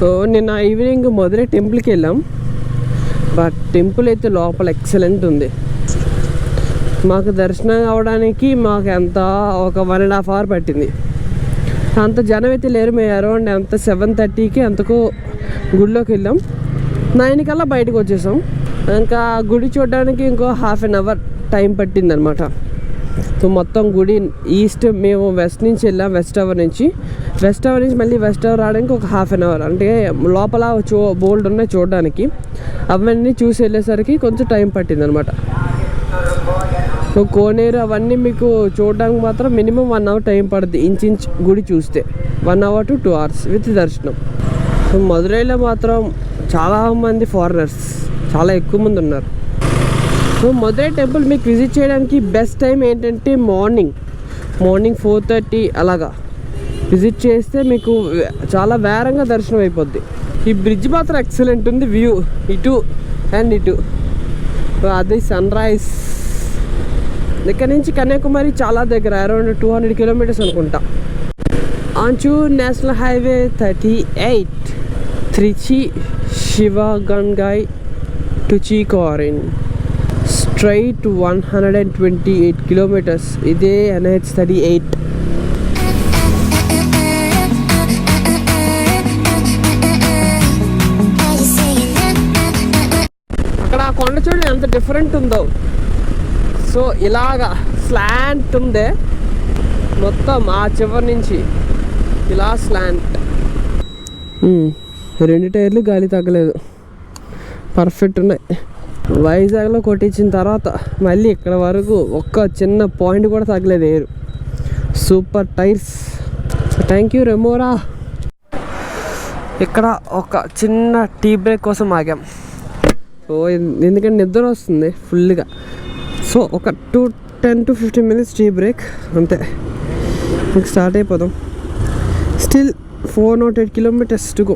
So నిన్న evening మొదలై టెంపుల్కి వెళ్ళాం. బట్ టెంపుల్ అయితే లోపల ఎక్సలెంట్ ఉంది. మాకు దర్శనం అవడానికి మాకు ఎంత ఒక 1.5 hour పట్టింది. అంత జనం అయితే లేరు. మేము అరౌండ్ అంత 7:30కి అంతకు గుడిలోకి వెళ్ళాం. 9 కల్లా బయటకు వచ్చేసాం. ఇంకా గుడి చూడడానికి ఇంకో 1/2 hour టైం పట్టింది అనమాట. సో మొత్తం గుడి ఈస్ట్, మేము వెస్ట్ నుంచి వెళ్ళాం. వెస్ట్ అవర్ నుంచి మళ్ళీ వెస్ట్ అవర్ రావడానికి ఒక 1/2 hour. అంటే లోపల బోల్డ్ ఉన్నాయి చూడడానికి. అవన్నీ చూసి వెళ్ళేసరికి కొంచెం టైం పట్టింది అనమాట. సో కోనేరు అవన్నీ మీకు చూడడానికి మాత్రం మినిమం 1 hour టైం పడుతుంది. ఇంచ్ గుడి చూస్తే 1 hour to 2 hours విత్ దర్శనం. సో మదురైలో మాత్రం చాలామంది ఫారినర్స్, చాలా ఎక్కువ మంది ఉన్నారు. సో మదురై టెంపుల్ మీకు విజిట్ చేయడానికి బెస్ట్ టైం ఏంటంటే మార్నింగ్ 4:30 అలాగా విజిట్ చేస్తే మీకు చాలా వేరంగా దర్శనం అయిపోద్ది. ఈ బ్రిడ్జ్ మాత్రం ఎక్సలెంట్ ఉంది. వ్యూ ఇటు అండ్ ఇటు. అది సన్ రైజ్. ఇక్కడ నుంచి కన్యాకుమారి చాలా దగ్గర, అరౌండ్ 200 kilometers అనుకుంటా. ఆన్చు national highway 38 Trichy Sivaganga to చీకోరిన్ స్ట్రైట్ 128 kilometers. ఇదే NH 38. అక్కడ ఆ కొండ చూడండి ఎంత డిఫరెంట్ ఉందో. సో ఇలాగా స్లాంట్ ఉందే మొత్తం, ఆ చివరి నుంచి ఇలా స్లాంట్. 2 టైర్లు గాలి తగ్గలేదు, పర్ఫెక్ట్ ఉన్నాయి. వైజాగ్లో కొట్టించిన తర్వాత మళ్ళీ ఇక్కడ వరకు ఒక్క చిన్న పాయింట్ కూడా తగ్గలేదు air. Super tyres. Thank you Remora. ఇక్కడ ఒక చిన్న టీ బ్రేక్ కోసం ఆగాం. సో ఎందుకంటే నిద్ర వస్తుంది ఫుల్గా. సో ఒక 10 to 15 minutes టీ బ్రేక్ అంతే, ఇంక స్టార్ట్ అయిపోదాం. Still 408 kilometers to go.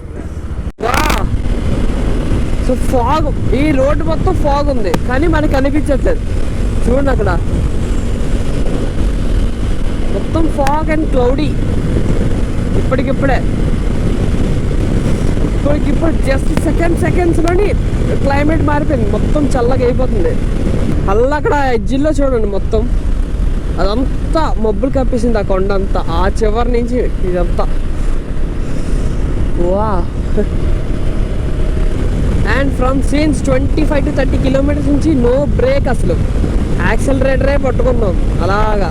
So fog, ఈ రోడ్డు మొత్తం ఫాగ్ ఉంది కానీ మనకి కనిపించట్లేదు. చూడండి అక్కడ మొత్తం ఫాగ్ అండ్ క్లౌడీ. ఇప్పటికిప్పుడు జస్ట్ సెకండ్స్లోని క్లైమేట్ మారిపోయింది, మొత్తం చల్లగా అయిపోతుంది. అలా అక్కడ ఎడ్జిల్లో చూడండి మొత్తం అదంతా మబ్బులు కప్పేసింది. ఆ కొండ అంతా ఆ చివరి నుంచి ఇదంతా. వా. And from scenes 25 to 30 kilometers నుంచి నో బ్రేక్, అసలు యాక్సిలరేటరే పట్టుకున్నాం అలాగా.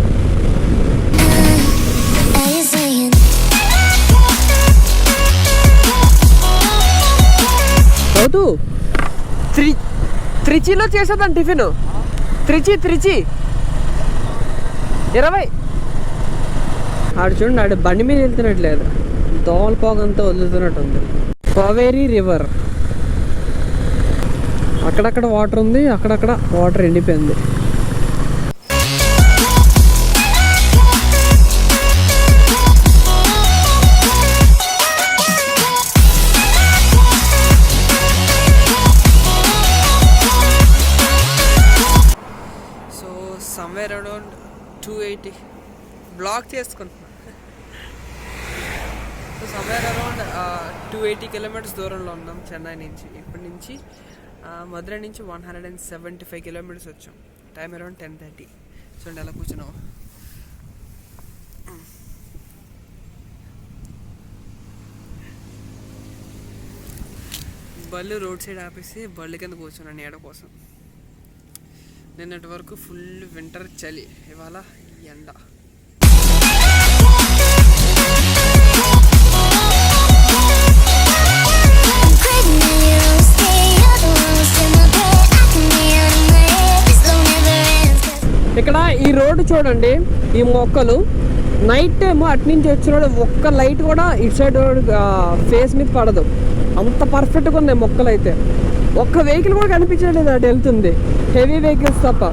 చదువు త్రిచిలో చేసేదాన్ని టిఫిన్. త్రిచి 20. ఆడు చూడండి, ఆడు బండి మీద వెళ్తున్నట్లేదు, దోమలపోగంతా వదులుతున్నట్టు ఉంది. కావేరీ రివర్, అక్కడక్కడ వాటర్ ఉంది, అక్కడక్కడ వాటర్ ఎండిపోయింది. సో సమ్వేర్ అరౌండ్ 280 బ్లాక్ చేసుకుంటున్నాను. సో సమ్వేర్ అరౌండ్ 280 kilometers దూరంలో ఉన్నాం చెన్నై నుంచి. ఇప్పటి నుంచి మధురై నుంచి 175 kilometers వచ్చాం. Time around 10:30. చూడండి అలా కూర్చున్నాం. బళ్ళు రోడ్ సైడ్ ఆపేసి బళ్ళు కింద కూర్చున్నాను నీడ కోసం. నిన్నటి వరకు ఫుల్ వింటర్ చలి, ఇవాళ ఎండ. ఇక్కడ ఈ రోడ్డు చూడండి, ఈ మొక్కలు నైట్ టైం అటు నుంచి వచ్చిన ఒక్క లైట్ కూడా ఇటు సైడ్ ఫేస్ మీద పడదు, అంత పర్ఫెక్ట్గా ఉన్నాయి మొక్కలు. అయితే ఒక్క వెహికల్ కూడా కనిపించలేదు అటు వెళ్తుంది, హెవీ వెహికల్స్ తప్ప.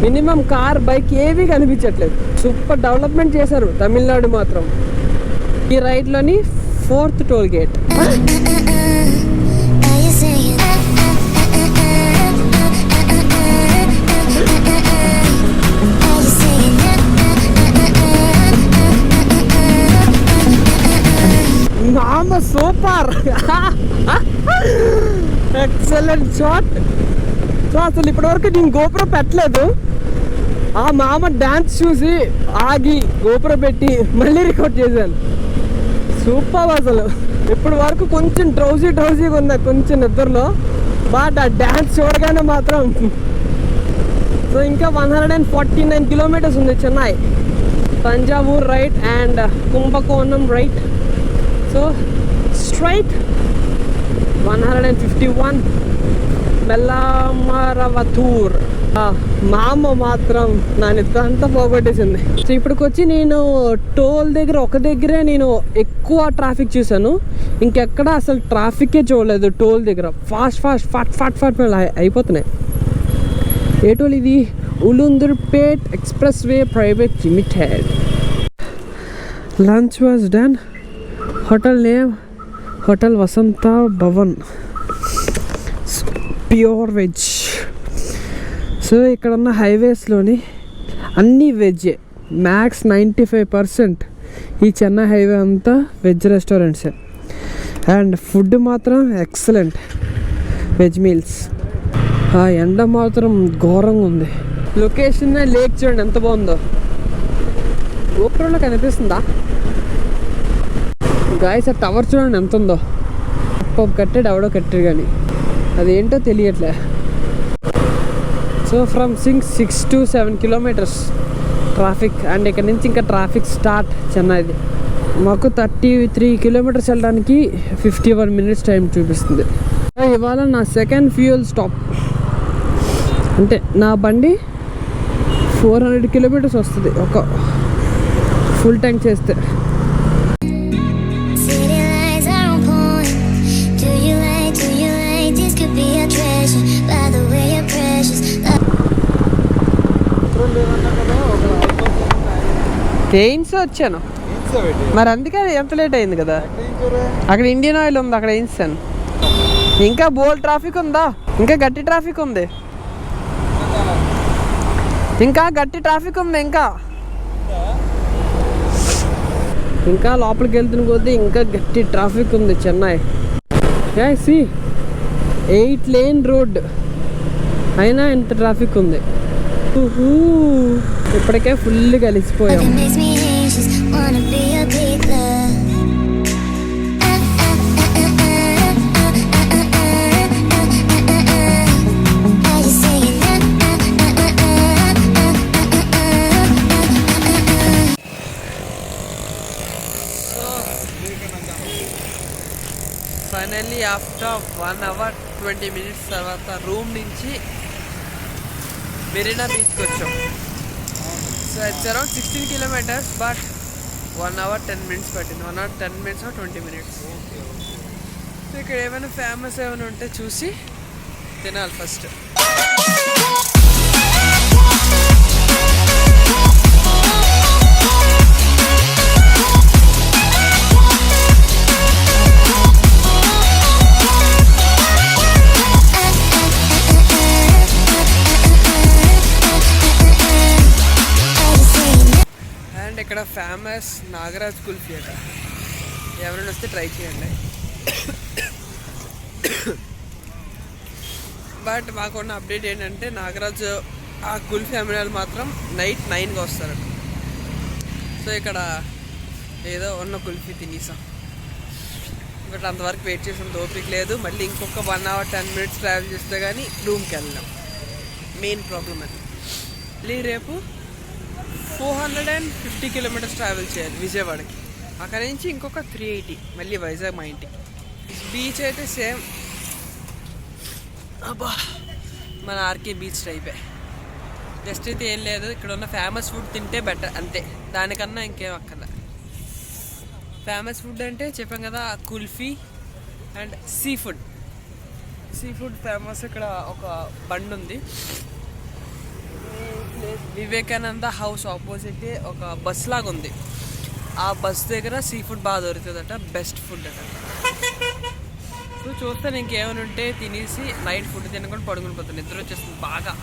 మినిమం కార్, బైక్ ఏవి కనిపించట్లేదు. సూపర్ డెవలప్మెంట్ చేశారు తమిళనాడు మాత్రం. ఈ రైట్లోని 4th toll gate. Super. Excellent shot. So అసలు ఇప్పటివరకు నేను గోప్రో పెట్టలేదు. ఆ మామ డాన్స్ చూసి ఆగి గోప్రో పెట్టి మళ్ళీ రికార్డ్ చేశాను. సూపర్ అసలు. ఇప్పటి వరకు కొంచెం డ్రౌజీగా ఉంది, కొంచెం నిద్రలో. బట్ ఆ డాన్స్ చూడగానే మాత్రం. సో ఇంకా 149 కిలోమీటర్స్ ఉంది చెన్నై. తంజావూర్ రైట్ అండ్ కుంభకోణం రైట్. So straight 151 బెల్లామరవతూర్. మా అమ్మ మాత్రం నా నిద్ర అంతా పోగొట్టేసింది. సో ఇప్పటికొచ్చి నేను టోల్ దగ్గర ఒక దగ్గరే నేను ఎక్కువ ట్రాఫిక్ చూసాను. ఇంకెక్కడ అసలు ట్రాఫికే చూడలేదు. టోల్ దగ్గర ఫాస్ట్ ఫాట్ అయిపోతున్నాయి. ఏ టోల్ ఇది? Ulundurpet express way private limited. Lunch was done. Hotel name hotel Vasantha Bhavan, pure veg. So ఇక్కడ ఉన్న హైవేస్లోని అన్నీ వెజ్జే. మ్యాక్స్ 95% ఈ చెన్నై హైవే అంతా వెజ్ రెస్టారెంట్సే. అండ్ ఫుడ్ మాత్రం ఎక్సలెంట్, వెజ్ మీల్స్. ఆ ఎండ మాత్రం ఘోరంగా ఉంది. లొకేషన్ లేక్ చూడండి ఎంత బాగుందో. గోపురంలో కనిపిస్తుందా గాయస్? ఆ టవర్ చూడండి ఎంత ఉందో. కట్టాడు ఎవడో కట్టాడు కానీ అదేంటో తెలియట్లే. So from 6 to 7 kilometres traffic. And ఇక్కడ నుంచి ఇంకా ట్రాఫిక్ స్టార్ట్ చెన్నైది. మాకు 33 కిలోమీటర్స్ వెళ్ళడానికి 51 మినిట్స్ టైం చూపిస్తుంది. ఇవాళ నా సెకండ్ ఫ్యూయల్ స్టాప్. అంటే నా బండి 400 కిలోమీటర్స్ వస్తుంది ఒక ఫుల్ ట్యాంక్ చేస్తే. ఎయిన్స్ వచ్చాను మరి, అందుకే ఎంత లేట్ అయింది కదా. అక్కడ ఇండియన్ ఆయిల్ ఉంది, అక్కడ వేయించాను. ఇంకా బోల్ ట్రాఫిక్ ఉందా? ఇంకా గట్టి ట్రాఫిక్ ఉంది, ఇంకా గట్టి ట్రాఫిక్ ఉంది. ఇంకా లోపలికి వెళ్తున్న కొద్దీ ఇంకా గట్టి ట్రాఫిక్ ఉంది చెన్నై. సి 8 లేన్ రోడ్ అయినా ఎంత ట్రాఫిక్ ఉంది. ఇప్పటికే ఫుల్ కలిసిపోయాం. ఫైనల్లీ ఆఫ్టర్ 1 hour 20 minutes తర్వాత రూమ్ నుంచి మెరీనా బీచ్కి వచ్చాం. So it's around 16 kilometers but 1 hour 10 minutes పట్టింది. 1 hour 10 minutes or 20 minutes. So ఇక్కడ ఏమైనా ఫేమస్ ఏమైనా ఉంటే చూసి తినాలి ఫస్ట్. ఇక్కడ ఫేమస్ నాగరాజ్ కుల్ఫీ అట. ఎవరైనా వస్తే ట్రై చేయండి. బట్ మాకున్న అప్డేట్ ఏంటంటే నాగరాజ్ ఆ కుల్ఫీ అమ్మినాలు మాత్రం నైట్ 9కి వస్తారట. సో ఇక్కడ ఏదో ఉన్న కుల్ఫీ తినేసాం. బట్ అంతవరకు వెయిట్ చేసిన ఓపిక లేదు. మళ్ళీ ఇంకొక 1 hour 10 minutes ట్రావెల్ చేస్తే కానీ రూమ్కి వెళ్ళాం. మెయిన్ ప్రాబ్లం అది. మళ్ళీ రేపు 450 kilometers ట్రావెల్ చేయాలి విజయవాడకి. అక్కడి నుంచి ఇంకొక 380 మళ్ళీ వైజాగ్ మా ఇంటికి. బీచ్ అయితే సేమ్ అబ్బా మన ఆర్కే బీచ్ టైపే. జస్ట్ అయితే ఏం లేదు, ఇక్కడ ఉన్న ఫేమస్ ఫుడ్ తింటే బెటర్ అంతే, దానికన్నా ఇంకేం అక్కర్లే. ఫేమస్ ఫుడ్ అంటే చెప్పాం కదా, kulfi and sea food famous. ఇక్కడ ఒక బండి ఉంది, వివేకానంద హౌస్ ఆపోజిట్ ఒక బస్ లాగా ఉంది. ఆ బస్ దగ్గర సీ ఫుడ్ బాగా దొరుకుతుందట, బెస్ట్ ఫుడ్ అట. సో చూస్తాను ఇంకేమైనా ఉంటే తినేసి నైట్ ఫుడ్ తినకుండా పడుకుని పోతాను. నిద్ర వచ్చేస్తుంది బాగా.